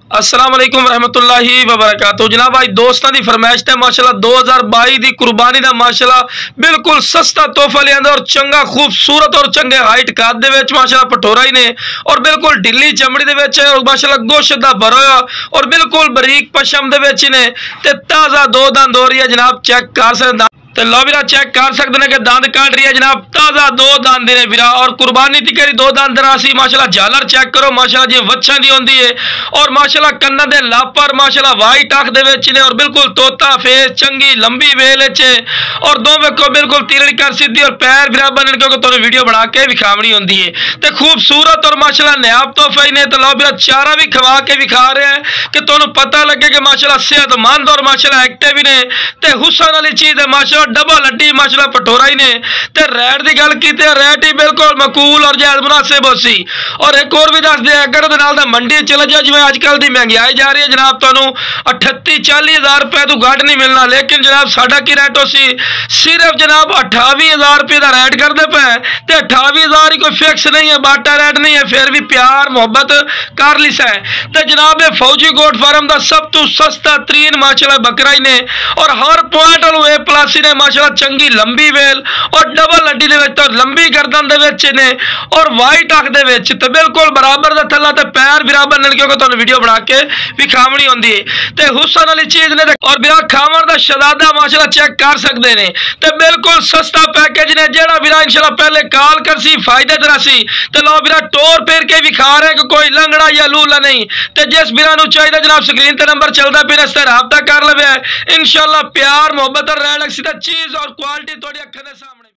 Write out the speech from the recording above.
अस्सलाम वालेकुम रहमतुल्लाहि व बरकातहू। जनाब भाई दोस्तों की फरमाइश है माशाल्लाह 2022 की कुर्बानी का माशाल्लाह बिल्कुल सस्ता तोहफा लिया और चंगा खूबसूरत और चंगे हाइट काद दे विच माशाल्लाह पठोरा ही ने और बिल्कुल ढिली चमड़ी दे विच और माशाल्लाह गोश्त दा भरा होया और बिल्कुल बरीक पशम दे विच ने ते ताज़ा दो दंद हो रही है जनाब। चेक कर सकते तो लो वीरा चेक कर सकते हैं कि दंद काट रही है जनाब। ताज़ा दो दंद ने वीरा और कुर्बानी दी करी दो दंद रासी माशाल्लाह। झालर चेक करो माशाल्लाह जी वच्छा दी होंदी है और माशाल्लाह कन्ना दे लापर माशाल्लाह वाइट अख दे विच ने और बिल्कुल तोता फेस चंगी लंबी वेल च और दो वेखो बिल्कुल तीरड़ी कर सीधी और पैर बराबर ने क्योंकि तुहानू वीडियो बना के विखावनी होंदी है ते खूबसूरत और माशाल्लाह नायाब तोहफा ही ने। तो लो वीरा चारा भी खवा के विखा रहे हैं कि तुहानू पता लगे कि माशाल्लाह सेहतमंद और माशाल्लाह एक्टिव ही ने ते हुसन वाली चीज है माशाल्लाह। डबल हड्डी माशाल्लाह पठोरा ही ने ते रैट की गल की रैट ही बिल्कुल मकूल और जायज मुनासिब हो सी। और एक और भी दस दिया अगर मंडी चले जाओ जिवें अजकल की महंगाई जा रही है जनाब तुहानू 38-40 हज़ार रुपए तो घट नहीं मिलना लेकिन जनाब साडा की रैट हो सी सिर्फ जनाब 28,000 रुपये का रैट करते पे ते 28,000 ही कोई फिक्स नहीं है बाटा रैट नहीं है फिर भी प्यार मुहब्बत कर ली है ते जनाब ये फौजी गोट फार्म का सब तो सस्ता तरीन माशाल्लाह बकरा ही ने और हर पॉइंट ए प्लस ने माशाल्लाह चंगी लंबी वेल और डबल हड्डी दे विच लंबी गर्दन दे विच ने और वाइट अख दे विच ते बिल्कुल बराबर दा थल्ला ते पैर बराबर ने क्योंकि तुहानू वीडियो बना के विखावनी होंदी है ते हुसन वाली चीज ने और बिरा खावन दा शहजादा माशाल्लाह चेक कर सकते हैं ते बिल्कुल सस्ता पैकेज ने जेड़ा बिरा इंशाल्लाह पहले कॉल कर सी फायदे तेरा सी ते लो बिरा टोर फेर के विखा रहे कि कोई लंगड़ा या लूला नहीं ते जिस बिरा नू चाहिए जनाब स्क्रीन ते नंबर चलता पे इस ते राबता कर लवे इंशाल्लाह प्यार मोहब्बत और रहन सीधा चीज और क्वालिटी थोड़ी अखां दे सामने।